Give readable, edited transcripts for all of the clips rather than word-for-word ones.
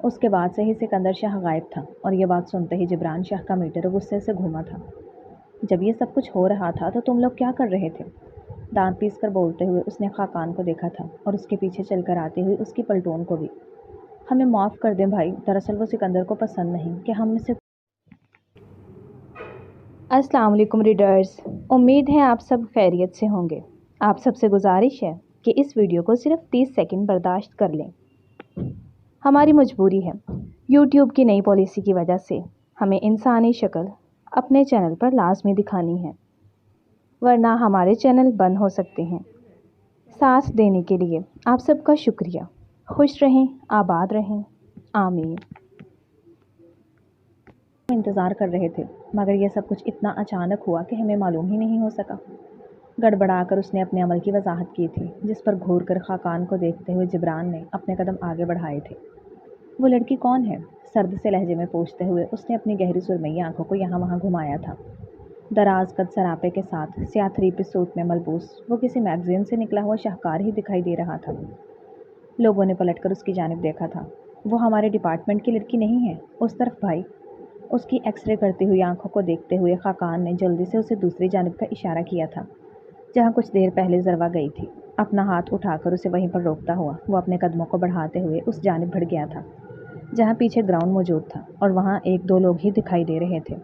اس کے بعد سے ہی سکندر شاہ غائب تھا، اور یہ بات سنتے ہی جبران شاہ کا میٹر غصے سے گھوما تھا۔ جب یہ سب کچھ ہو رہا تھا تو تم لوگ کیا کر رہے تھے؟ دانت پیس کر بولتے ہوئے اس نے خاقان کو دیکھا تھا، اور اس کے پیچھے چل کر آتی ہوئی اس کی پلٹون کو بھی۔ ہمیں معاف کر دیں بھائی، دراصل وہ سکندر کو پسند نہیں کہ ہم اسے... السلام علیکم ریڈرز، امید ہے آپ سب خیریت سے ہوں گے۔ آپ سب سے گزارش ہے کہ اس ویڈیو کو صرف 30 سیکنڈ برداشت کر لیں۔ ہماری مجبوری ہے، یوٹیوب کی نئی پالیسی کی وجہ سے ہمیں انسانی شکل اپنے چینل پر لازمی دکھانی ہے، ورنہ ہمارے چینل بند ہو سکتے ہیں۔ ساتھ دینے کے لیے آپ سب کا شکریہ۔ خوش رہیں، آباد رہیں، آمین۔ انتظار کر رہے تھے، مگر یہ سب کچھ اتنا اچانک ہوا کہ ہمیں معلوم ہی نہیں ہو سکا۔ گڑبڑا کر اس نے اپنے عمل کی وضاحت کی تھی، جس پر گھور کر خاقان کو دیکھتے ہوئے جبران نے اپنے قدم آگے بڑھائے تھے۔ وہ لڑکی کون ہے؟ سرد سے لہجے میں پوچھتے ہوئے اس نے اپنی گہری سرمئی آنکھوں کو یہاں وہاں گھمایا تھا۔ دراز قد سراپے کے ساتھ سیاہ 3 پیس سوٹ میں ملبوس وہ کسی میگزین سے نکلا ہوا شاہکار ہی دکھائی دے رہا تھا۔ لوگوں نے پلٹ کر اس کی جانب دیکھا تھا۔ وہ ہمارے ڈپارٹمنٹ کی لڑکی نہیں ہے، اس طرف بھائی۔ اس کی ایکس رے کرتی ہوئی آنکھوں کو دیکھتے ہوئے خاقان نے جلدی سے اسے دوسری جانب کا اشارہ کیا تھا، جہاں کچھ دیر پہلے ذروہ گئی تھی۔ اپنا ہاتھ اٹھا کر اسے وہیں پر روکتا ہوا وہ اپنے قدموں کو بڑھاتے ہوئے اس جانب بڑھ گیا تھا جہاں پیچھے گراؤنڈ موجود تھا، اور وہاں 1-2 لوگ ہی دکھائی دے رہے تھے۔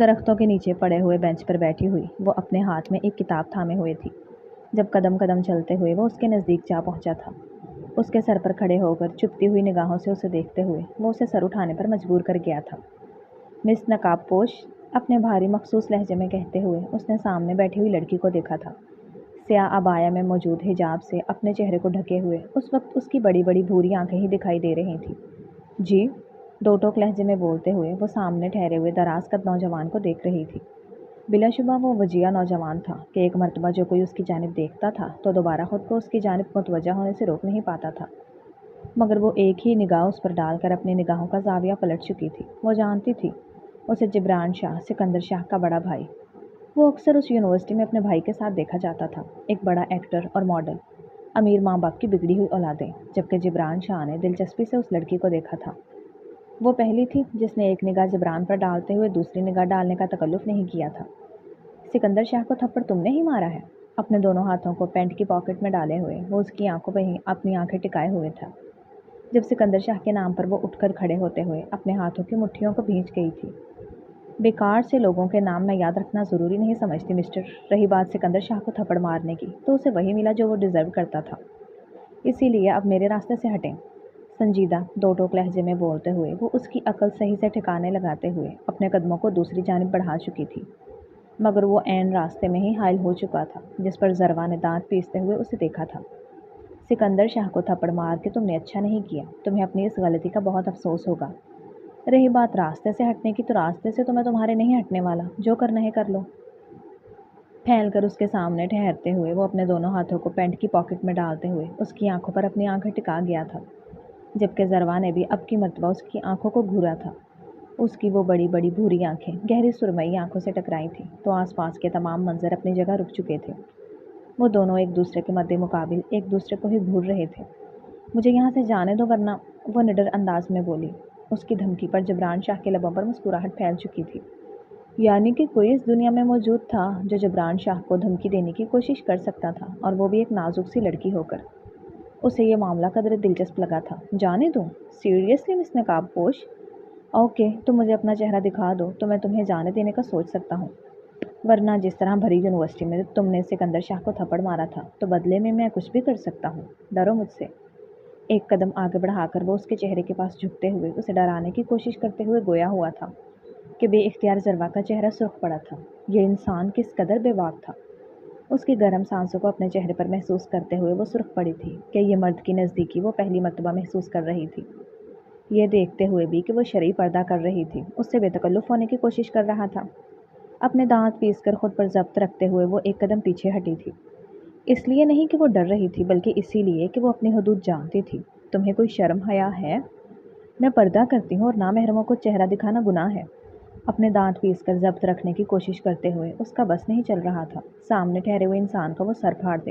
درختوں کے نیچے پڑے ہوئے بینچ پر بیٹھی ہوئی وہ اپنے ہاتھ میں ایک کتاب تھامے ہوئے تھی۔ جب قدم قدم چلتے ہوئے وہ اس کے نزدیک جا پہنچا تھا، اس کے سر پر کھڑے ہو کر چپتی ہوئی نگاہوں سے اسے دیکھتے ہوئے وہ اسے سر اٹھانے پر مجبور کر گیا تھا۔ مس نقاب پوش، اپنے بھاری مخصوص لہجے میں کہتے ہوئے اس نے سامنے بیٹھی ہوئی لڑکی کو دیکھا تھا۔ سیاہ عبایا میں موجود حجاب سے اپنے چہرے کو ڈھکے ہوئے اس وقت اس کی بڑی بڑی بھوری آنکھیں ہی دکھائی دے رہی تھیں۔ جی، دو ٹوک لہجے میں بولتے ہوئے وہ سامنے ٹھہرے ہوئے دراز قد نوجوان کو دیکھ رہی تھی۔ بلا شبہ وہ وجیہ نوجوان تھا کہ ایک مرتبہ جو کوئی اس کی جانب دیکھتا تھا تو دوبارہ خود کو اس کی جانب متوجہ ہونے سے روک نہیں پاتا تھا، مگر وہ ایک ہی نگاہ اس پر ڈال کر اپنی نگاہوں کا زاویہ پلٹ چکی تھی۔ وہ جانتی تھی اسے جبران شاہ، سکندر شاہ کا بڑا بھائی، وہ اکثر اس یونیورسٹی میں اپنے بھائی کے ساتھ دیکھا جاتا تھا، ایک بڑا ایکٹر اور ماڈل، امیر ماں باپ کی بگڑی ہوئی اولادیں، جبکہ جبران شاہ نے دلچسپی سے اس لڑکی کو دیکھا تھا۔ وہ پہلی تھی جس نے ایک نگاہ جبران پر ڈالتے ہوئے دوسری نگاہ ڈالنے کا تکلف نہیں کیا تھا۔ سکندر شاہ کو تھپڑ تم نے ہی مارا ہے؟ اپنے دونوں ہاتھوں کو پینٹ کی پاکٹ میں ڈالے ہوئے وہ اس کی آنکھوں پہ ہی اپنی آنکھیں ٹکائے ہوئے تھا۔ جب سکندر شاہ کے نام پر وہ اٹھ کر کھڑے ہوتے ہوئے اپنے ہاتھوں کی مٹھیوں کو بھینچ گئی تھی۔ بیکار سے لوگوں کے نام میں یاد رکھنا ضروری نہیں سمجھتی مسٹر۔ رہی بات سکندر شاہ کو تھپڑ مارنے کی تو اسے وہی ملا جو وہ ڈیزرو کرتا تھا، اسی لیے اب میرے راستے سے ہٹیں۔ سنجیدہ دو ٹوک لہجے میں بولتے ہوئے وہ اس کی عقل صحیح سے ٹھکانے لگاتے ہوئے اپنے قدموں کو دوسری جانب بڑھا چکی تھی، مگر وہ عین راستے میں ہی حائل ہو چکا تھا جس پر ذروہ نے دانت پیستے ہوئے اسے دیکھا تھا۔ سکندر شاہ کو تھپڑ مار کے تم نے اچھا نہیں کیا، تمہیں اپنی اس غلطی کا بہت افسوس ہوگا۔ رہی بات راستے سے ہٹنے کی تو راستے سے تو میں تمہارے نہیں ہٹنے والا، جو کرنا ہے کر لو۔ پھیل کر اس کے سامنے ٹھہرتے ہوئے وہ اپنے دونوں ہاتھوں کو پینٹ کی پاکٹ میں ڈالتے ہوئے اس کی آنکھوں پر اپنی آنکھیں ٹکا گیا تھا، جبکہ ذروہ نے بھی اب کی مرتبہ اس کی آنکھوں کو گھورا تھا۔ اس کی وہ بڑی بڑی بھوری آنکھیں گہری سرمئی آنکھوں سے ٹکرائی تھیں تو آس پاس کے تمام منظر اپنی جگہ رک چکے تھے۔ وہ دونوں ایک دوسرے کے مد مقابل ایک دوسرے کو ہی گھور رہے تھے۔ مجھے یہاں سے جانے دو ورنہ، وہ نڈر انداز میں بولی۔ اس کی دھمکی پر جبران شاہ کے لبوں پر مسکراہٹ پھیل چکی تھی، یعنی کہ کوئی اس دنیا میں موجود تھا جو جبران شاہ کو دھمکی دینے کی کوشش کر سکتا تھا، اور وہ بھی ایک نازک سی لڑکی ہو کر۔ اسے یہ معاملہ قدرے دلچسپ لگا تھا۔ جانے دوں؟ سیریسلی مس نقاب پوش؟ اوکے، تم مجھے اپنا چہرہ دکھا دو تو میں تمہیں جانے دینے کا سوچ سکتا ہوں، ورنہ جس طرح بھری یونیورسٹی میں تم نے سکندر شاہ کو تھپڑ مارا تھا تو بدلے میں کچھ بھی کر سکتا ہوں، ڈرو مجھ سے۔ ایک قدم آگے بڑھا کر وہ اس کے چہرے کے پاس جھکتے ہوئے اسے ڈرانے کی کوشش کرتے ہوئے گویا ہوا تھا کہ بے اختیار ذروہ کا چہرہ سرخ پڑا تھا۔ یہ انسان کس قدر بے باک تھا! اس کی گرم سانسوں کو اپنے چہرے پر محسوس کرتے ہوئے وہ سرخ پڑی تھی کہ یہ مرد کی نزدیکی وہ پہلی مرتبہ محسوس کر رہی تھی۔ یہ دیکھتے ہوئے بھی کہ وہ شرعی پردہ کر رہی تھی، اس سے بے تکلف ہونے کی کوشش کر رہا تھا۔ اپنے دانت پیس کر خود پر ضبط رکھتے ہوئے وہ ایک قدم پیچھے ہٹی تھی، اس لیے نہیں کہ وہ ڈر رہی تھی بلکہ اسی لیے کہ وہ اپنی حدود جانتی تھی۔ تمہیں کوئی شرم حیا ہے؟ میں پردہ کرتی ہوں اور نامحرموں کو چہرہ دکھانا گناہ ہے۔ اپنے دانت پیس کر ضبط رکھنے کی کوشش کرتے ہوئے اس کا بس نہیں چل رہا تھا سامنے ٹھہرے ہوئے انسان کا وہ سر پھاڑ دے۔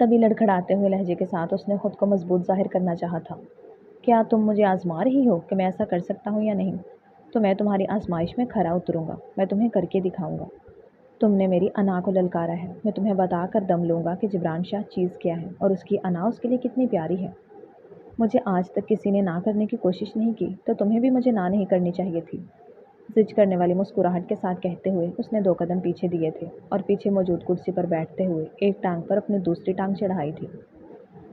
تبھی لڑکھڑاتے ہوئے لہجے کے ساتھ اس نے خود کو مضبوط ظاہر کرنا چاہا تھا۔ کیا تم مجھے آزما رہی ہو کہ میں ایسا کر سکتا ہوں یا نہیں؟ تو میں تمہاری آزمائش میں کھرا اتروں گا، میں تمہیں کر کے دکھاؤں گا۔ تم نے میری انا کو للکارا ہے، میں تمہیں بتا کر دم لوں گا کہ جبران شاہ چیز کیا ہے اور اس کی انا اس کے لیے کتنی پیاری ہے۔ مجھے آج تک کسی نے نہ کرنے کی کوشش نہیں کی، تو تمہیں بھی مجھے نہ نہیں کرنی چاہیے تھی، زج کرنے والی مسکراہٹ کے ساتھ کہتے ہوئے اس نے 2 قدم پیچھے دیے تھے اور پیچھے موجود کرسی پر بیٹھتے ہوئے ایک ٹانگ پر اپنی دوسری ٹانگ چڑھائی تھی۔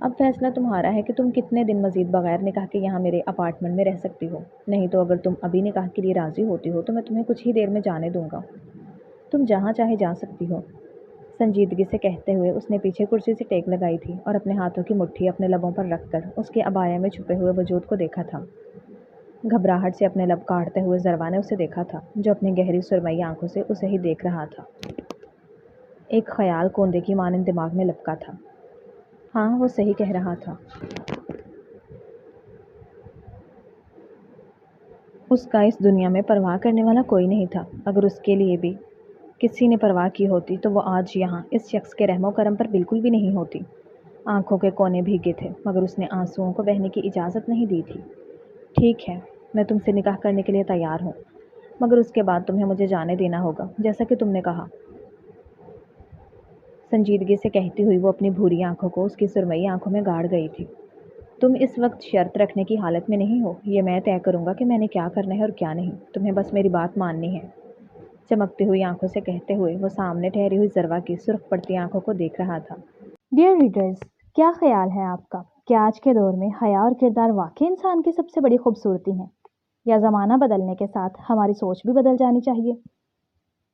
اب فیصلہ تمہارا ہے کہ تم کتنے دن مزید بغیر نکاح کے یہاں میرے اپارٹمنٹ میں رہ سکتی ہو، نہیں تو اگر تم ابھی نکاح کے لیے راضی ہوتی ہو تو میں تمہیں کچھ ہی دیر میں جانے دوں گا، تم جہاں چاہے جا سکتی ہو۔ سنجیدگی سے کہتے ہوئے اس نے پیچھے کرسی سے ٹیک لگائی تھی اور اپنے ہاتھوں کی مٹھی اپنے لبوں پر رکھ کر اس کے عبایا میں چھپے ہوئے وجود کو دیکھا تھا۔ گھبراہٹ سے اپنے لب کاٹتے ہوئے ضروا نے اسے دیکھا تھا، جو اپنی گہری سرمئی آنکھوں سے اسے ہی دیکھ رہا تھا۔ ایک خیال کوندے کی مانند دماغ میں لپکا تھا۔ ہاں، وہ صحیح کہہ رہا تھا۔ اس کا اس دنیا میں پرواہ کرنے والا کوئی نہیں تھا۔ اگر اس کے لیے بھی کسی نے پرواہ کی ہوتی تو وہ آج یہاں اس شخص کے رحم و کرم پر بالکل بھی نہیں ہوتی۔ آنکھوں کے کونے بھیگے تھے مگر اس نے آنسوؤں کو بہنے کی اجازت نہیں دی تھی۔ ٹھیک ہے، میں تم سے نکاح کرنے کے لیے تیار ہوں، مگر اس کے بعد تمہیں مجھے جانے دینا ہوگا، جیسا کہ تم نے کہا۔ سنجیدگی سے کہتی ہوئی وہ اپنی بھوری آنکھوں کو اس کی سرمئی آنکھوں میں گاڑ گئی تھی۔ تم اس وقت شرط رکھنے کی حالت میں نہیں ہو، یہ میں طے کروں گا کہ میں نے کیا کرنا ہے اور کیا نہیں، تمہیں بس میری بات ماننی ہے۔ چمکتی ہوئی آنکھوں سے کہتے ہوئے وہ سامنے ٹھہری ہوئی ضروا کی سرخ پڑتی آنکھوں کو دیکھ رہا تھا۔ ڈیئر ریڈرز، کیا خیال ہے آپ کا؟ کیا آج کے دور میں حیا اور کردار واقعی انسان کی سب سے بڑی خوبصورتی ہیں، یا زمانہ بدلنے کے ساتھ ہماری سوچ بھی بدل جانی چاہیے؟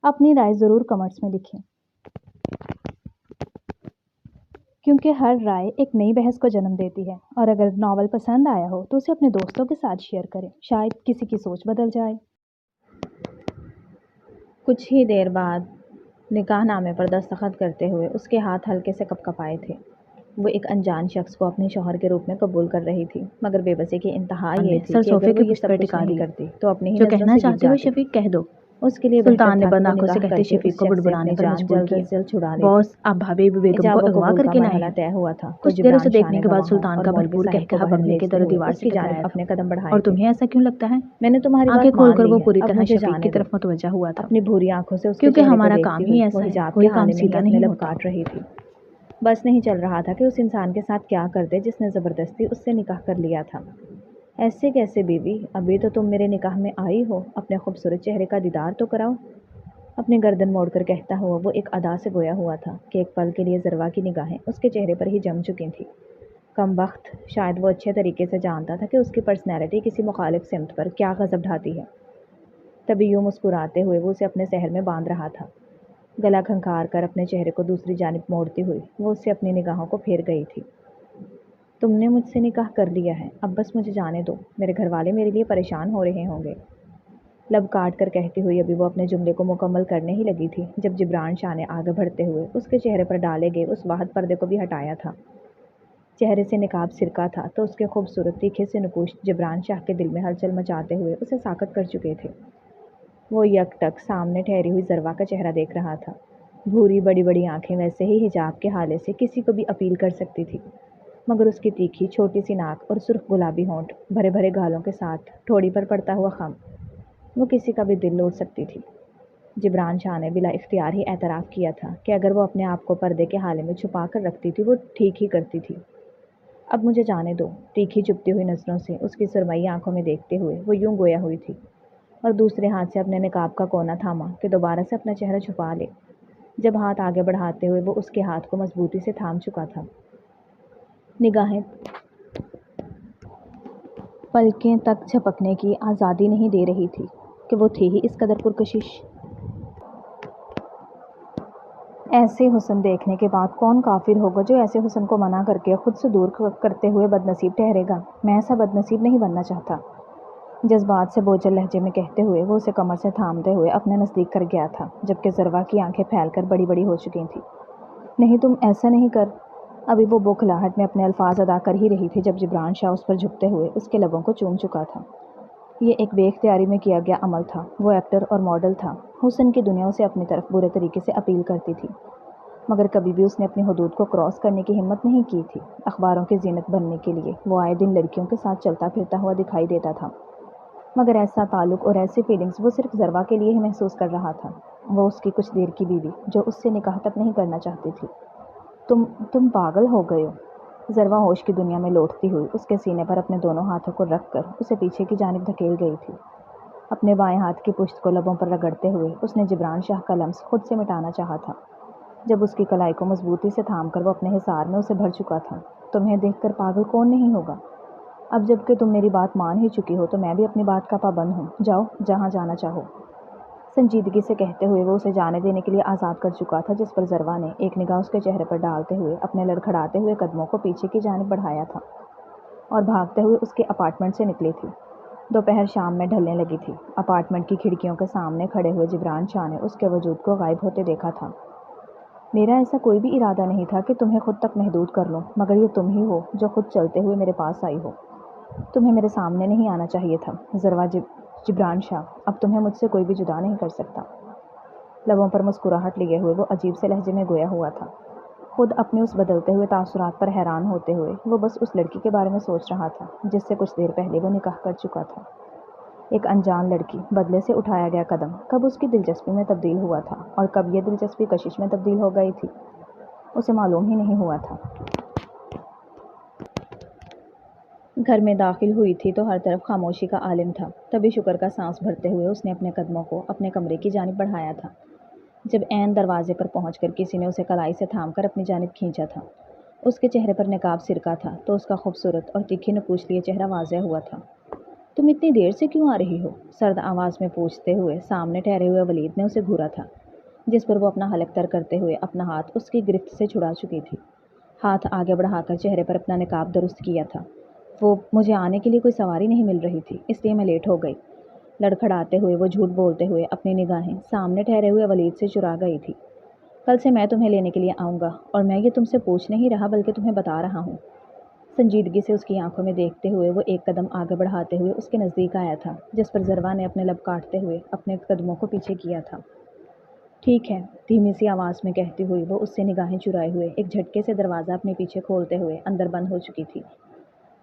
اپنی رائے ضرور کمنٹس میں لکھیں، کیونکہ ہر رائے ایک نئی بحث کو جنم دیتی ہے، اور اگر ناول پسند آیا ہو تو اسے اپنے دوستوں کے ساتھ شیئر کریں، شاید کسی کی سوچ بدل جائے۔ کچھ ہی دیر بعد نکاح نامے پر دستخط کرتے ہوئے اس کے ہاتھ ہلکے سے کپکپائے تھے۔ وہ ایک انجان شخص کو اپنے شوہر کے روپ میں قبول کر رہی تھی، مگر بے بسی کی انتہا یہ تھی کہ اگر وہ یہ سب کچھ نہیں کرتی تو اپنی ہی نظروں سے گر جاتی۔ شفیق کہہ دو، اس کے لیے سلطان نے بہتر تھا بند کہ وہ آنکھوں سے نکاح کہتے کر کے شفیق اس کو شخص سے بڑبڑانے اپنی پر جان مجبور جلد کیا۔ از جلد چھڑا لیتی۔ باس، اب حبیب بیگم کو ایجاب و اغوا قبول کر کا کے مرحلہ لائے ہیں۔ طے ہوا تھا تو کچھ دیر اسے جبران شاہ دیکھنے نے کے بعد گواہوں سلطان اور کا مولوی مجبور صاحب کو کہہ باہر بھگنے کے بھیجتے در و ہوئے دیوار اس سے کی بتایا جانب تھا۔ اپنے قدم بڑھائے اور تھے۔ تمہیں ایسا کیوں لگتا ہے؟ میں نے تمہاری آنکھیں بات کھول مان کر لی وہ ہے، پوری اب طرح مجھے شفیق جانے کی دو۔ طرف متوجہ ہوا تھا، اپنی بھوری آنکھوں سے اس کے کیونکہ چہرے کو ہمارا دیکھتی کام ہوئی ہی وہ ایسا ہے، حجاب کے کوئی کام حالے میں ہی سیدھا اپنے نہیں لب ہوتا۔ کاٹ رہی تھی۔ بس نہیں چل رہا تھا کہ اس انسان کے ساتھ کیا کر دے جس نے زبردستی اس سے نکاح کر لیا تھا۔ ایسے کیسے بیوی؟ ابھی تو تم میرے نکاح میں آئی ہو، اپنے خوبصورت چہرے کا دیدار تو کراؤ۔ اپنی گردن موڑ کر کہتا ہوا وہ ایک ادا سے گویا ہوا تھا کہ ایک پل کے لیے ضروا کی نگاہیں اس کے چہرے پر ہی جم چکی تھیں۔ کم بخت، شاید وہ اچھے طریقے سے جانتا تھا کہ اس کی پرسنالٹی کسی مخالف سمت پر کیا غضب ڈھاتی ہے۔ تبھی یوں مسکراتے ہوئے وہ اسے اپنے سحر میں باندھ رہا تھا۔ گلا کھنکار کر اپنے چہرے کو دوسری جانب موڑتی ہوئی وہ اس سے اپنی نگاہوں کو پھیر گئی تھی۔ تم نے مجھ سے نکاح کر لیا ہے، اب بس مجھے جانے دو، میرے گھر والے میرے لیے پریشان ہو رہے ہوں گے۔ لب کاٹ کر کہتی ہوئی ابھی وہ اپنے جملے کو مکمل کرنے ہی لگی تھی جب جبران شاہ نے آگے بڑھتے ہوئے اس کے چہرے پر ڈالے گئے اس واحد پردے کو بھی ہٹایا تھا۔ چہرے سے نقاب سرکا تھا تو اس کے خوبصورت تیکھے سے نکوش جبران شاہ کے دل میں ہلچل مچاتے ہوئے اسے ساکت کر چکے تھے۔ وہ یک ٹک سامنے ٹھہری ہوئی ضروا کا چہرہ دیکھ رہا تھا۔ بھوری بڑی بڑی آنکھیں ویسے ہی حجاب کے حالے سے کسی کو بھی اپیل کر سکتی تھی، مگر اس کی تیکھی چھوٹی سی ناک اور سرخ گلابی ہونٹ بھرے بھرے گالوں کے ساتھ ٹھوڑی پر پڑتا ہوا خم وہ کسی کا بھی دل لوٹ سکتی تھی۔ جبران شاہ نے بلا اختیار ہی اعتراف کیا تھا کہ اگر وہ اپنے آپ کو پردے کے حالے میں چھپا کر رکھتی تھی وہ ٹھیک ہی کرتی تھی۔ اب مجھے جانے دو، تیکھی چپتی ہوئی نظروں سے اس کی سرمئی آنکھوں میں دیکھتے ہوئے وہ یوں گویا ہوئی تھی، اور دوسرے ہاتھ سے اپنے نقاب کا کونا تھاما کہ دوبارہ سے اپنا چہرہ چھپا لے۔ جب ہاتھ آگے بڑھاتے ہوئے وہ اس کے ہاتھ کو مضبوطی سے تھام چکا تھا۔ نگاہیں پلکیں تک جھپکنے کی آزادی نہیں دے رہی تھی کہ وہ تھی ہی اس قدر پرکشش۔ ایسے حسن دیکھنے کے بعد کون کافر ہوگا جو ایسے حسن کو منع کر کے خود سے دور کرتے ہوئے بد نصیب ٹھہرے گا؟ میں ایسا بد نصیب نہیں بننا چاہتا، جذبات سے بوجھل لہجے میں کہتے ہوئے وہ اسے کمر سے تھامتے ہوئے اپنے نزدیک کر گیا تھا، جبکہ ضروا کی آنکھیں پھیل کر بڑی بڑی ہو چکی تھیں۔ نہیں، تم ایسا نہیں کر۔ ابھی وہ بوکھلاہٹ میں اپنے الفاظ ادا کر ہی رہی تھی جب جبران شاہ اس پر جھکتے ہوئے اس کے لبوں کو چوم چکا تھا۔ یہ ایک بے اختیاری میں کیا گیا عمل تھا۔ وہ ایکٹر اور ماڈل تھا، حسن کی دنیا اسے اپنی طرف برے طریقے سے اپیل کرتی تھی۔ مگر کبھی بھی اس نے اپنی حدود کو کراس کرنے کی ہمت نہیں کی تھی۔ اخباروں کی زینت بننے کے لیے وہ آئے دن لڑکیوں کے ساتھ چلتا پھرتا ہوا دکھائی دیتا تھا، مگر ایسا تعلق اور ایسی فیلنگز وہ صرف ضروا کے لیے ہی محسوس کر رہا تھا، وہ اس کی کچھ دیر کی بیوی جو اس سے نکاح تک نہیں کرنا چاہتی تھی۔ تم پاگل ہو گئے ہو۔ ضروا ہوش کی دنیا میں لوٹتی ہوئی اس کے سینے پر اپنے دونوں ہاتھوں کو رکھ کر اسے پیچھے کی جانب دھکیل گئی تھی۔ اپنے بائیں ہاتھ کی پشت کو لبوں پر رگڑتے ہوئے اس نے جبران شاہ کا لمس خود سے مٹانا چاہا تھا، جب اس کی کلائی کو مضبوطی سے تھام کر وہ اپنے حصار میں اسے بھر چکا تھا۔ تمہیں دیکھ کر پاگل کون نہیں ہوگا؟ اب جب کہ تم میری بات مان ہی چکی ہو تو میں بھی اپنی بات کا پابند ہوں، جاؤ جہاں جانا چاہو۔ سنجیدگی سے کہتے ہوئے وہ اسے جانے دینے کے لیے آزاد کر چکا تھا، جس پر ضروا نے ایک نگاہ اس کے چہرے پر ڈالتے ہوئے اپنے لڑکھڑاتے ہوئے قدموں کو پیچھے کی جانب بڑھایا تھا اور بھاگتے ہوئے اس کے اپارٹمنٹ سے نکلی تھی۔ دوپہر شام میں ڈھلنے لگی تھی۔ اپارٹمنٹ کی کھڑکیوں کے سامنے کھڑے ہوئے جبران شاہ نے اس کے وجود کو غائب ہوتے دیکھا تھا۔ میرا ایسا کوئی بھی ارادہ نہیں تھا کہ تمہیں خود تک محدود کر لوں، مگر یہ تم ہی ہو جو خود چلتے ہوئے میرے پاس آئی ہو۔ تمہیں میرے سامنے نہیں آنا چاہیے تھا ضروا جبران شاہ، اب تمہیں مجھ سے کوئی بھی جدا نہیں کر سکتا۔ لبوں پر مسکراہٹ لیے ہوئے وہ عجیب سے لہجے میں گویا ہوا تھا، خود اپنے اس بدلتے ہوئے تاثرات پر حیران ہوتے ہوئے وہ بس اس لڑکی کے بارے میں سوچ رہا تھا جس سے کچھ دیر پہلے وہ نکاح کر چکا تھا۔ ایک انجان لڑکی، بدلے سے اٹھایا گیا قدم کب اس کی دلچسپی میں تبدیل ہوا تھا اور کب یہ دلچسپی کشش میں تبدیل ہو گئی تھی، اسے معلوم ہی نہیں ہوا تھا۔ گھر میں داخل ہوئی تھی تو ہر طرف خاموشی کا عالم تھا، تبھی شکر کا سانس بھرتے ہوئے اس نے اپنے قدموں کو اپنے کمرے کی جانب بڑھایا تھا، جب عین دروازے پر پہنچ کر کسی نے اسے کلائی سے تھام کر اپنی جانب کھینچا تھا۔ اس کے چہرے پر نقاب سرکا تھا تو اس کا خوبصورت اور تیکھی نکوش لیے چہرہ واضح ہوا تھا۔ تم اتنی دیر سے کیوں آ رہی ہو؟ سرد آواز میں پوچھتے ہوئے سامنے ٹھہرے ہوئے ولید نے اسے گھورا تھا، جس پر وہ اپنا حلق تر کرتے ہوئے اپنا ہاتھ اس کی گرفت سے چھڑا چکی تھی۔ ہاتھ آگے بڑھا کر چہرے پر اپنا نقاب درست کیا تھا۔ مجھے آنے کے لیے کوئی سواری نہیں مل رہی تھی، اس لیے میں لیٹ ہو گئی۔ لڑکھڑاتے ہوئے وہ جھوٹ بولتے ہوئے اپنی نگاہیں سامنے ٹھہرے ہوئے ولید سے چرا گئی تھی۔ کل سے میں تمہیں لینے کے لیے آؤں گا، اور میں یہ تم سے پوچھ نہیں رہا بلکہ تمہیں بتا رہا ہوں۔ سنجیدگی سے اس کی آنکھوں میں دیکھتے ہوئے وہ ایک قدم آگے بڑھاتے ہوئے اس کے نزدیک آیا تھا، جس پر ضروا نے اپنے لب کاٹتے ہوئے اپنے قدموں کو پیچھے کیا تھا۔ ٹھیک ہے، دھیمی سی آواز میں کہتی ہوئی وہ اس سے نگاہیں چرائے ہوئے ایک جھٹکے سے دروازہ اپنے پیچھے کھولتے ہوئے اندر بند ہو چکی تھی،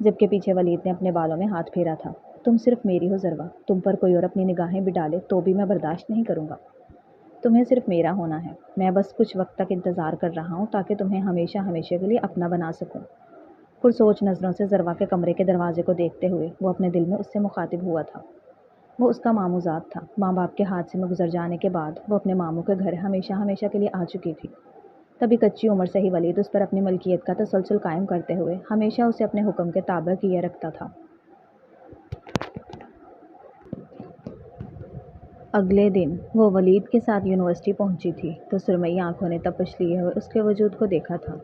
جبکہ پیچھے ولید نے اپنے بالوں میں ہاتھ پھیرا تھا۔ تم صرف میری ہو ضروا، تم پر کوئی اور اپنی نگاہیں بھی ڈالے تو بھی میں برداشت نہیں کروں گا۔ تمہیں صرف میرا ہونا ہے، میں بس کچھ وقت تک انتظار کر رہا ہوں تاکہ تمہیں ہمیشہ ہمیشہ کے لیے اپنا بنا سکوں۔ پرسوچ نظروں سے ضروا کے کمرے کے دروازے کو دیکھتے ہوئے وہ اپنے دل میں اس سے مخاطب ہوا تھا۔ وہ اس کا ماموزاد تھا، ماں باپ کے ہاتھ سے گزر جانے کے بعد وہ اپنے ماموں کے گھر ہمیشہ ہمیشہ کے لیے آ چکی تھی۔ تبھی کچی عمر سے ہی ولید اس پر اپنی ملکیت کا تسلسل قائم کرتے ہوئے ہمیشہ اسے اپنے حکم کے تابع کیے رکھتا تھا۔ اگلے دن وہ ولید کے ساتھ یونیورسٹی پہنچی تھی تو سرمئی آنکھوں نے تپش لیے ہوئے اس کے وجود کو دیکھا تھا۔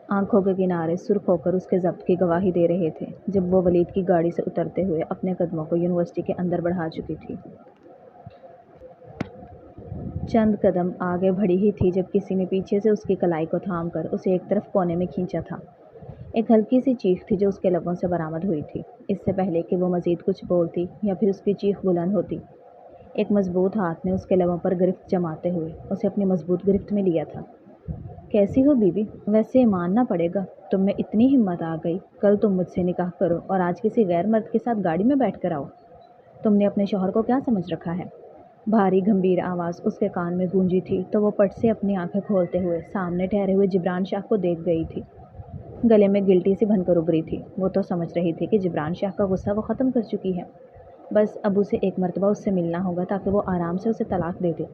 آنکھوں کے کنارے سرخ ہو کر اس کے ضبط کی گواہی دے رہے تھے جب وہ ولید کی گاڑی سے اترتے ہوئے اپنے قدموں کو یونیورسٹی کے اندر بڑھا چکی تھی۔ چند قدم آگے بڑھی ہی تھی جب کسی نے پیچھے سے اس کی کلائی کو تھام کر اسے ایک طرف کونے میں کھینچا تھا۔ ایک ہلکی سی چیخ تھی جو اس کے لبوں سے برآمد ہوئی تھی۔ اس سے پہلے کہ وہ مزید کچھ بولتی یا پھر اس کی چیخ بلند ہوتی، ایک مضبوط ہاتھ نے اس کے لبوں پر گرفت جماتے ہوئے اسے اپنی مضبوط گرفت میں لیا تھا۔ کیسی ہو بیوی؟ ویسے ماننا پڑے گا تم میں اتنی ہمت آ گئی، کل تم مجھ سے نکاح کرو اور آج کسی غیر مرد کے ساتھ گاڑی میں بیٹھ کر آؤ۔ تم نے اپنے شوہر کو کیا سمجھ رکھا ہے؟ بھاری گمبھیر آواز اس کے کان میں گونجی تھی تو وہ پٹ سے اپنی آنکھیں کھولتے ہوئے سامنے ٹھہرے ہوئے جبران شاہ کو دیکھ گئی تھی۔ گلے میں گلٹی سی بن کر ابھری تھی۔ وہ تو سمجھ رہی تھی کہ جبران شاہ کا غصہ وہ ختم کر چکی ہے، بس اب اسے ایک مرتبہ اس سے ملنا ہوگا تاکہ وہ آرام سے اسے طلاق دے دے،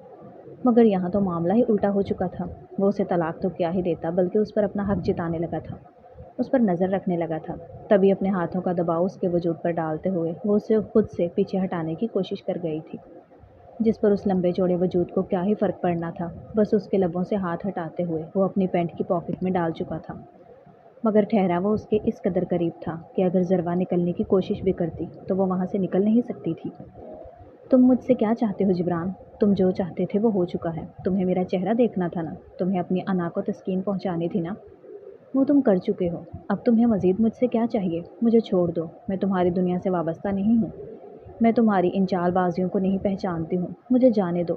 مگر یہاں تو معاملہ ہی الٹا ہو چکا تھا۔ وہ اسے طلاق تو کیا ہی دیتا بلکہ اس پر اپنا حق جتانے لگا تھا، اس پر نظر رکھنے لگا تھا۔ تبھی اپنے ہاتھوں کا دباؤ اس کے وجود پر ڈالتے ہوئے وہ اسے خود سے پیچھے ہٹانے کی کوشش کر گئی تھی، جس پر اس لمبے چوڑے وجود کو کیا ہی فرق پڑنا تھا، بس اس کے لبوں سے ہاتھ ہٹاتے ہوئے وہ اپنی پینٹ کی پاکٹ میں ڈال چکا تھا۔ مگر ٹھہرا وہ اس کے اس قدر قریب تھا کہ اگر ضروا نکلنے کی کوشش بھی کرتی تو وہ وہاں سے نکل نہیں سکتی تھی۔ تم مجھ سے کیا چاہتے ہو جبران؟ تم جو چاہتے تھے وہ ہو چکا ہے، تمہیں میرا چہرہ دیکھنا تھا نا، تمہیں اپنی انا کو تسکین پہنچانی تھی نا، وہ تم کر چکے ہو۔ اب تمہیں مزید مجھ سے کیا چاہیے؟ مجھے چھوڑ دو، میں تمہاری دنیا سے وابستہ نہیں ہوں، میں تمہاری ان چال بازیوں کو نہیں پہچانتی ہوں، مجھے جانے دو۔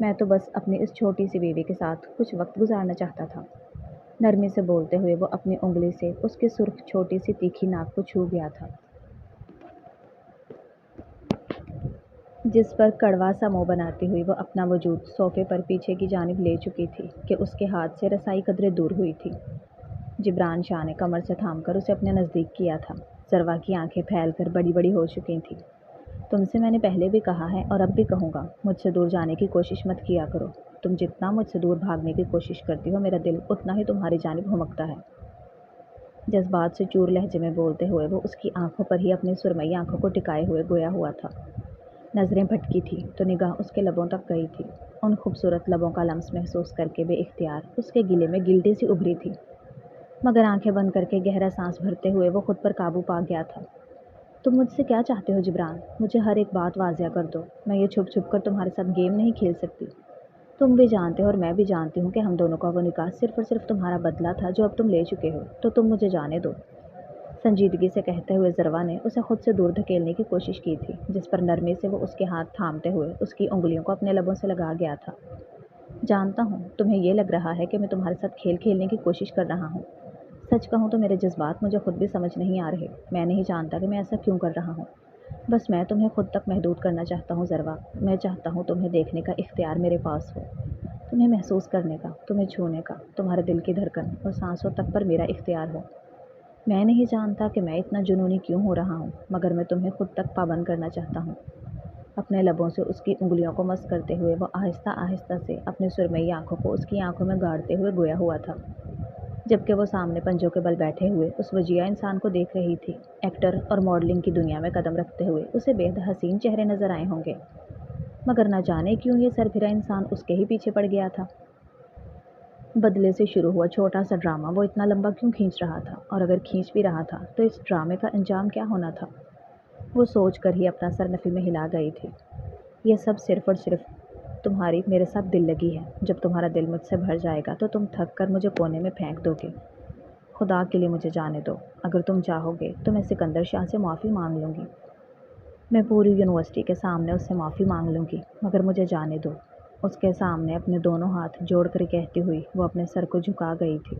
میں تو بس اپنی اس چھوٹی سی بیوی کے ساتھ کچھ وقت گزارنا چاہتا تھا۔ نرمی سے بولتے ہوئے وہ اپنی انگلی سے اس کی سرخ چھوٹی سی تیکھی ناک کو چھو گیا تھا، جس پر کڑوا سا منہ بناتی ہوئی وہ اپنا وجود صوفے پر پیچھے کی جانب لے چکی تھی کہ اس کے ہاتھ سے رسائی قدرے دور ہوئی تھی۔ جبران شاہ نے کمر سے تھام کر اسے اپنے نزدیک کیا تھا۔ ذروہ کی آنکھیں پھیل کر بڑی بڑی ہو چکی تھیں۔ تم سے میں نے پہلے بھی کہا ہے اور اب بھی کہوں گا، مجھ سے دور جانے کی کوشش مت کیا کرو۔ تم جتنا مجھ سے دور بھاگنے کی کوشش کرتی ہو، میرا دل اتنا ہی تمہاری جانب ہمکتا ہے۔ جذبات سے چور لہجے میں بولتے ہوئے وہ اس کی آنکھوں پر ہی اپنی سرمئی آنکھوں کو ٹکائے ہوئے گویا ہوا تھا۔ نظریں بھٹکی تھی تو نگاہ اس کے لبوں تک گئی تھی۔ ان خوبصورت لبوں کا لمس محسوس کر کے بے اختیار اس کے گلے میں گلٹی سی ابھری تھی، مگر آنکھیں بند کر کے گہرا سانس بھرتے ہوئے وہ خود پر قابو پا گیا تھا۔ تم مجھ سے کیا چاہتے ہو جبران؟ مجھے ہر ایک بات واضح کر دو۔ میں یہ چھپ چھپ کر تمہارے ساتھ گیم نہیں کھیل سکتی۔ تم بھی جانتے ہو اور میں بھی جانتی ہوں کہ ہم دونوں کا وہ نکاح صرف اور صرف تمہارا بدلہ تھا جو اب تم لے چکے ہو، تو تم مجھے جانے دو۔ سنجیدگی سے کہتے ہوئے ذروہ نے اسے خود سے دور دھکیلنے کی کوشش کی تھی، جس پر نرمی سے وہ اس کے ہاتھ تھامتے ہوئے اس کی انگلیوں کو اپنے لبوں سے لگا گیا تھا۔ جانتا ہوں تمہیں یہ لگ رہا ہے کہ میں تمہارے ساتھ کھیل کھیلنے کی کوشش کر رہا ہوں۔ سچ کہوں تو میرے جذبات مجھے خود بھی سمجھ نہیں آ رہے۔ میں نہیں جانتا کہ میں ایسا کیوں کر رہا ہوں۔ بس میں تمہیں خود تک محدود کرنا چاہتا ہوں ذروہ۔ میں چاہتا ہوں تمہیں دیکھنے کا اختیار میرے پاس ہو، تمہیں محسوس کرنے کا، تمہیں چھونے کا، تمہارے دل کی دھڑکن اور سانسوں تک پر میرا اختیار ہو۔ میں نہیں جانتا کہ میں اتنا جنونی کیوں ہو رہا ہوں، مگر میں تمہیں خود تک پابند کرنا چاہتا ہوں۔ اپنے لبوں سے اس کی انگلیوں کو مس کرتے ہوئے وہ آہستہ آہستہ سے اپنی سرمئی آنکھوں کو اس کی آنکھوں میں گاڑتے ہوئے گویا ہوا تھا، جبکہ وہ سامنے پنجوں کے بل بیٹھے ہوئے اس وجیہ انسان کو دیکھ رہی تھی۔ ایکٹر اور ماڈلنگ کی دنیا میں قدم رکھتے ہوئے اسے بے حد حسین چہرے نظر آئے ہوں گے، مگر نہ جانے کیوں یہ سرپھرا انسان اس کے ہی پیچھے پڑ گیا تھا۔ بدلے سے شروع ہوا چھوٹا سا ڈرامہ وہ اتنا لمبا کیوں کھینچ رہا تھا، اور اگر کھینچ بھی رہا تھا تو اس ڈرامے کا انجام کیا ہونا تھا؟ وہ سوچ کر ہی اپنا سر نفی میں ہلا گئی تھی۔ یہ سب صرف اور صرف تمہاری میرے ساتھ دل لگی ہے۔ جب تمہارا دل مجھ سے بھر جائے گا تو تم تھک کر مجھے کونے میں پھینک دو گے۔ خدا کے لیے مجھے جانے دو۔ اگر تم چاہو گے تو میں سکندر شاہ سے معافی مانگ لوں گی، میں پوری یونیورسٹی کے سامنے اس سے معافی مانگ لوں گی، مگر مجھے جانے دو۔ اس کے سامنے اپنے دونوں ہاتھ جوڑ کر کہتی ہوئی وہ اپنے سر کو جھکا گئی تھی۔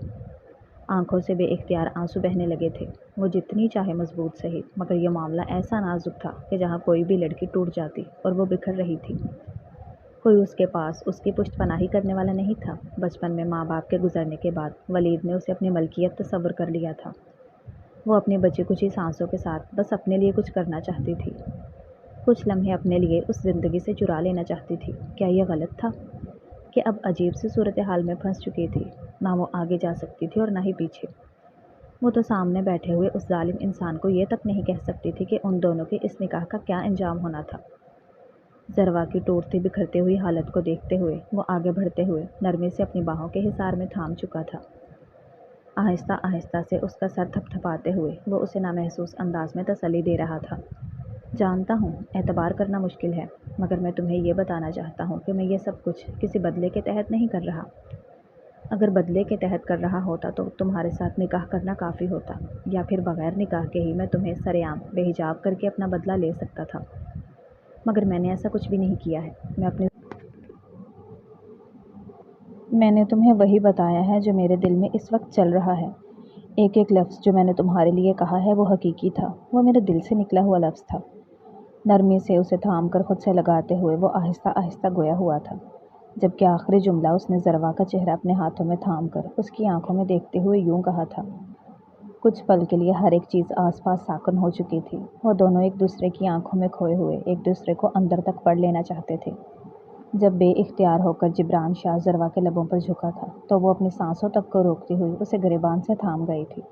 آنکھوں سے بے اختیار آنسو بہنے لگے تھے۔ وہ جتنی چاہے مضبوط سہی، مگر یہ معاملہ ایسا نازک تھا کہ جہاں کوئی بھی لڑکی ٹوٹ جاتی اور وہ بکھر رہی تھی، کوئی اس کے پاس اس کی پشت پناہی کرنے والا نہیں تھا۔ بچپن میں ماں باپ کے گزرنے کے بعد ولید نے اسے اپنی ملکیت تصور کر لیا تھا۔ وہ اپنی بچی کچی سانسوں کے ساتھ بس اپنے لیے کچھ کرنا چاہتی تھی، کچھ لمحے اپنے لیے اس زندگی سے چرا لینا چاہتی تھی۔ کیا یہ غلط تھا کہ اب عجیب سی صورتحال میں پھنس چکی تھی؟ نہ وہ آگے جا سکتی تھی اور نہ ہی پیچھے۔ وہ تو سامنے بیٹھے ہوئے اس ظالم انسان کو یہ تک نہیں کہہ سکتی تھی کہ ان دونوں کے اس نکاح کا کیا انجام ہونا تھا۔ ذروہ کی ٹوٹتی بکھرتی ہوئی حالت کو دیکھتے ہوئے وہ آگے بڑھتے ہوئے نرمی سے اپنی باہوں کے حصار میں تھام چکا تھا۔ آہستہ آہستہ سے اس کا سر تھپ تھپاتے ہوئے وہ اسے نامحسوس انداز میں تسلی دے رہا تھا۔ جانتا ہوں اعتبار کرنا مشکل ہے، مگر میں تمہیں یہ بتانا چاہتا ہوں کہ میں یہ سب کچھ کسی بدلے کے تحت نہیں کر رہا۔ اگر بدلے کے تحت کر رہا ہوتا تو تمہارے ساتھ نکاح کرنا کافی ہوتا، یا پھر بغیر نکاح کے ہی میں تمہیں سر عام بے حجاب کر کے اپنا بدلہ لے سکتا تھا، مگر میں نے ایسا کچھ بھی نہیں کیا ہے۔ میں نے تمہیں وہی بتایا ہے جو میرے دل میں اس وقت چل رہا ہے۔ ایک ایک لفظ جو میں نے تمہارے لیے کہا ہے وہ حقیقی تھا، وہ میرے دل سے نکلا ہوا لفظ تھا۔ نرمی سے اسے تھام کر خود سے لگاتے ہوئے وہ آہستہ آہستہ گویا ہوا تھا، جبکہ آخری جملہ اس نے ذروہ کا چہرہ اپنے ہاتھوں میں تھام کر اس کی آنکھوں میں دیکھتے ہوئے یوں کہا تھا۔ کچھ پل کے لیے ہر ایک چیز آس پاس ساکن ہو چکی تھی۔ وہ دونوں ایک دوسرے کی آنکھوں میں کھوئے ہوئے ایک دوسرے کو اندر تک پڑھ لینا چاہتے تھے۔ جب بے اختیار ہو کر جبران شاہ ذروہ کے لبوں پر جھکا تھا تو وہ اپنی سانسوں تک کو روکتی ہوئی اسے گریبان سے تھام گئی تھی۔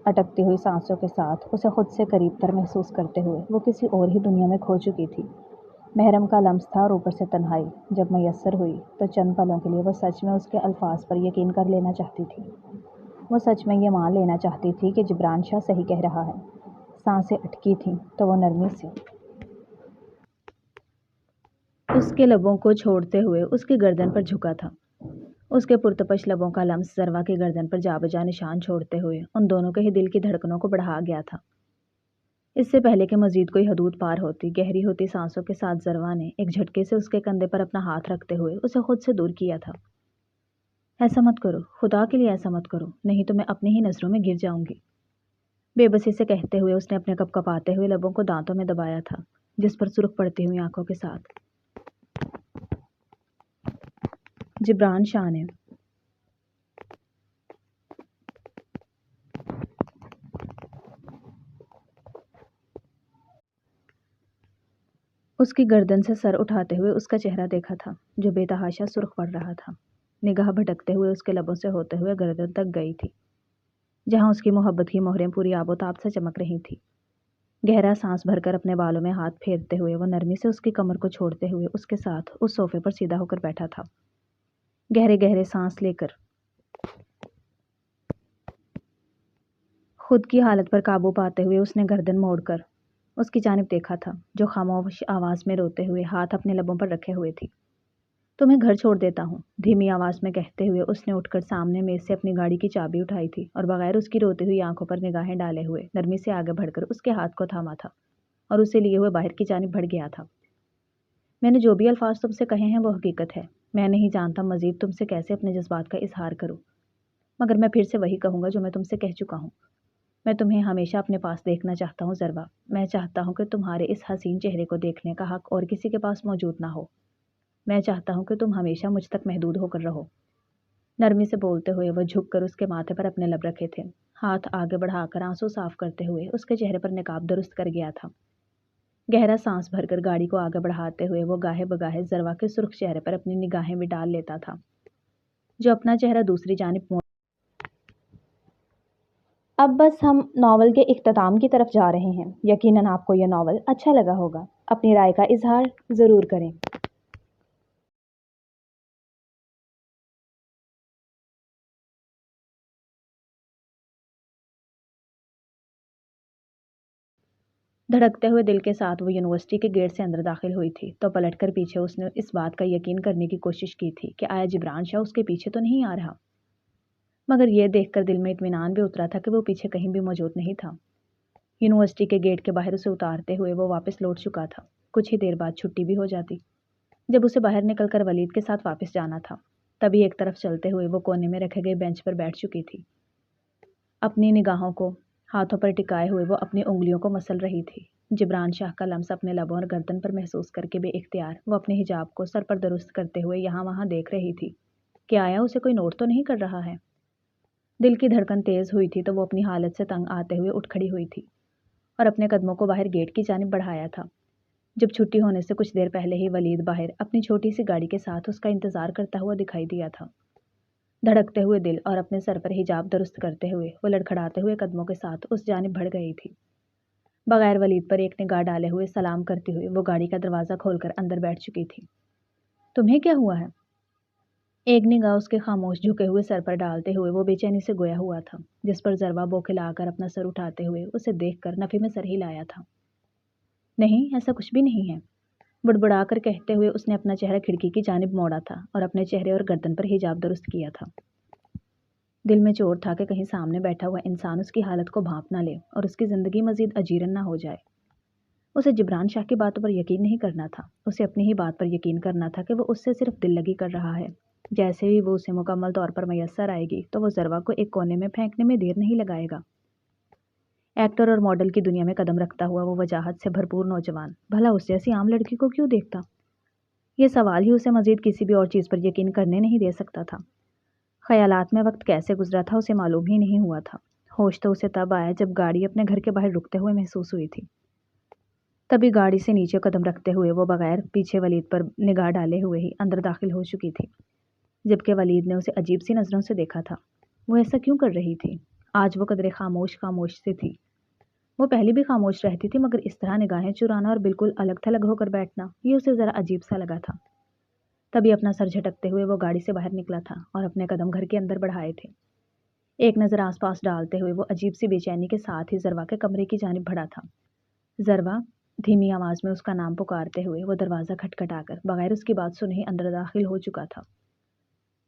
اٹکتی ہوئی سانسوں کے ساتھ اسے خود سے قریب تر محسوس کرتے ہوئے وہ کسی اور ہی دنیا میں کھو چکی تھی۔ محرم کا لمس تھا اور اوپر سے تنہائی جب میسر ہوئی تو چند پلوں کے لیے وہ سچ میں اس کے الفاظ پر یقین کر لینا چاہتی تھی۔ وہ سچ میں یہ مان لینا چاہتی تھی کہ جبران شاہ صحیح کہہ رہا ہے۔ سانسیں اٹکی تھیں تو وہ نرمی سے اس کے لبوں کو چھوڑتے ہوئے اس کی گردن پر جھکا تھا۔ اس کے پرتپش لبوں کا لمس ذروہ کی گردن پر جا بجا نشان چھوڑتے ہوئے ان دونوں کے ہی دل کی دھڑکنوں کو بڑھا گیا تھا۔ اس سے پہلے کہ مزید کوئی حدود پار ہوتی، گہری ہوتی سانسوں کے ساتھ زروا نے ایک جھٹکے سے اس کے کندھے پر اپنا ہاتھ رکھتے ہوئے اسے خود سے دور کیا تھا۔ ایسا مت کرو، خدا کے لیے ایسا مت کرو، نہیں تو میں اپنی ہی نظروں میں گر جاؤں گی۔ بے بسی سے کہتے ہوئے اس نے اپنے کپ کپاتے ہوئے لبوں کو دانتوں میں دبایا تھا، جس پر سرخ پڑتی ہوئی آنکھوں کے ساتھ جبران شاہ نے اس کی گردن سے سر اٹھاتے ہوئے اس کا چہرہ دیکھا تھا جو بے تحاشا سرخ پڑ رہا تھا۔ نگاہ بھٹکتے ہوئے اس کے لبوں سے ہوتے ہوئے گردن تک گئی تھی، جہاں اس کی محبت کی مہریں پوری آب و تاب سے چمک رہی تھی۔ گہرا سانس بھر کر اپنے بالوں میں ہاتھ پھیرتے ہوئے وہ نرمی سے اس کی کمر کو چھوڑتے ہوئے اس کے ساتھ اس صوفے پر سیدھا ہو کر بیٹھا تھا۔ گہرے گہرے سانس لے کر خود کی حالت پر قابو پاتے ہوئے اس نے گردن موڑ کر اس کی جانب دیکھا تھا، جو خاموش آواز میں روتے ہوئے ہاتھ اپنے لبوں پر رکھے ہوئے تھی۔ تمہیں گھر چھوڑ دیتا ہوں، دھیمی آواز میں کہتے ہوئے اس نے اٹھ کر سامنے میز سے اپنی گاڑی کی چابی اٹھائی تھی اور بغیر اس کی روتی ہوئی آنکھوں پر نگاہیں ڈالے ہوئے نرمی سے آگے بڑھ کر اس کے ہاتھ کو تھاما تھا اور اسے لیے ہوئے باہر کی جانب بڑھ گیا تھا۔ میں نے جو بھی الفاظ تم سے کہے ہیں وہ حقیقت ہے۔ میں نہیں جانتا مزید تم سے کیسے اپنے جذبات کا اظہار کروں، مگر میں پھر سے وہی کہوں گا جو میں تم سے کہہ چکا ہوں۔ میں تمہیں ہمیشہ اپنے پاس دیکھنا چاہتا ہوں ضربا۔ میں چاہتا ہوں کہ تمہارے اس حسین چہرے کو دیکھنے کا حق اور کسی کے پاس موجود نہ ہو۔ میں چاہتا ہوں کہ تم ہمیشہ مجھ تک محدود ہو کر رہو۔ نرمی سے بولتے ہوئے وہ جھک کر اس کے ماتھے پر اپنے لب رکھے تھے، ہاتھ آگے بڑھا کر آنسو صاف کرتے ہوئے اس کے چہرے پر نقاب درست کر گیا تھا۔ گہرا سانس بھر کر گاڑی کو آگے بڑھاتے ہوئے وہ گاہے بگاہے ضروا کے سرخ چہرے پر اپنی نگاہیں بھی ڈال لیتا تھا، جو اپنا چہرہ دوسری جانب موڑ۔ اب بس ہم ناول کے اختتام کی طرف جا رہے ہیں۔ یقیناً آپ کو یہ ناول اچھا لگا ہوگا۔ اپنی رائے کا اظہار ضرور کریں۔ دھڑکتے ہوئے دل کے ساتھ وہ یونیورسٹی کے گیٹ سے اندر داخل ہوئی تھی تو پلٹ کر پیچھے اس نے اس بات کا یقین کرنے کی کوشش کی تھی کہ آیا جبران شاہ اس کے پیچھے تو نہیں آ رہا، مگر یہ دیکھ کر دل میں اطمینان بھی اترا تھا کہ وہ پیچھے کہیں بھی موجود نہیں تھا۔ یونیورسٹی کے گیٹ کے باہر اسے اتارتے ہوئے وہ واپس لوٹ چکا تھا۔ کچھ ہی دیر بعد چھٹی بھی ہو جاتی۔ جب اسے باہر نکل کر ولید کے ساتھ واپس جانا تھا، تبھی ایک طرف چلتے ہوئے وہ کونے میں رکھے گئے بینچ پر بیٹھ چکی تھی۔ اپنی نگاہوں کو ہاتھوں پر ٹکائے ہوئے وہ اپنی انگلیوں کو مسل رہی تھی۔ جبران شاہ کا لمس اپنے لبوں اور گردن پر محسوس کر کے بے اختیار وہ اپنے حجاب کو سر پر درست کرتے ہوئے یہاں وہاں دیکھ رہی تھی کہ آیا اسے کوئی نوٹ تو نہیں کر رہا ہے۔ دل کی دھڑکن تیز ہوئی تھی تو وہ اپنی حالت سے تنگ آتے ہوئے اٹھ کھڑی ہوئی تھی اور اپنے قدموں کو باہر گیٹ کی جانب بڑھایا تھا۔ جب چھٹی ہونے سے کچھ دیر پہلے ہی ولید باہر اپنی چھوٹی سی گاڑی کے ساتھ اس کا انتظار کرتا ہوا دکھائی دیا تھا۔ دھڑکتے ہوئے دل اور اپنے سر پر حجاب درست کرتے ہوئے وہ لڑکھڑاتے ہوئے قدموں کے ساتھ اس جانب بڑھ گئی تھی۔ بغیر ولید پر ایک نگاہ ڈالے ہوئے سلام کرتے ہوئے وہ گاڑی کا دروازہ کھول کر اندر بیٹھ چکی تھی۔ تمہیں کیا ہوا ہے؟ ایک نگاہ اس کے خاموش جھکے ہوئے سر پر ڈالتے ہوئے وہ بے چینی سے گویا ہوا تھا، جس پر ضربہ بوکھلا کر اپنا سر اٹھاتے ہوئے اسے دیکھ کر نفی میں سر ہلایا تھا۔ نہیں، ایسا کچھ بھی نہیں ہے، بڑبڑا کر کہتے ہوئے اس نے اپنا چہرہ کھڑکی کی جانب موڑا تھا اور اپنے چہرے اور گردن پر حجاب درست کیا تھا۔ دل میں چور تھا کہ کہیں سامنے بیٹھا ہوا انسان اس کی حالت کو بھانپ نہ لے اور اس کی زندگی مزید اجیرن نہ ہو جائے۔ اسے جبران شاہ کی باتوں پر یقین نہیں کرنا تھا، اسے اپنی ہی بات پر یقین کرنا تھا کہ وہ اس سے صرف دل لگی کر رہا ہے۔ جیسے ہی وہ اسے مکمل طور پر میسر آئے گی تو وہ ضربہ کو ایک کونے میں پھینکنے میں دیر نہیں لگائے گا۔ ایکٹر اور ماڈل کی دنیا میں قدم رکھتا ہوا وہ وجاہت سے بھرپور نوجوان بھلا اس جیسی عام لڑکی کو کیوں دیکھتا؟ یہ سوال ہی اسے مزید کسی بھی اور چیز پر یقین کرنے نہیں دے سکتا تھا۔ خیالات میں وقت کیسے گزرا تھا اسے معلوم ہی نہیں ہوا تھا۔ ہوش تو اسے تب آیا جب گاڑی اپنے گھر کے باہر رکتے ہوئے محسوس ہوئی تھی۔ تبھی گاڑی سے نیچے قدم رکھتے ہوئے وہ بغیر پیچھے ولید پر نگاہ ڈالے ہوئے ہی اندر داخل ہو چکی تھی، جبکہ ولید نے اسے عجیب سی نظروں سے دیکھا تھا۔ وہ ایسا کیوں کر رہی تھی؟ آج وہ قدرے خاموش سے تھی۔ وہ پہلے بھی خاموش رہتی تھی، مگر اس طرح نگاہیں چرانا اور بالکل الگ تھلگ ہو کر بیٹھنا یہ اسے ذرا عجیب سا لگا تھا۔ تبھی اپنا سر جھٹکتے ہوئے وہ گاڑی سے باہر نکلا تھا اور اپنے قدم گھر کے اندر بڑھائے تھے۔ ایک نظر آس پاس ڈالتے ہوئے وہ عجیب سی بے چینی کے ساتھ ہی ضروا کے کمرے کی جانب بڑھا تھا۔ ضروا، دھیمی آواز میں اس کا نام پکارتے ہوئے وہ دروازہ کھٹکھٹا کر بغیر اس کی بات سنے ہی اندر داخل ہو چکا تھا۔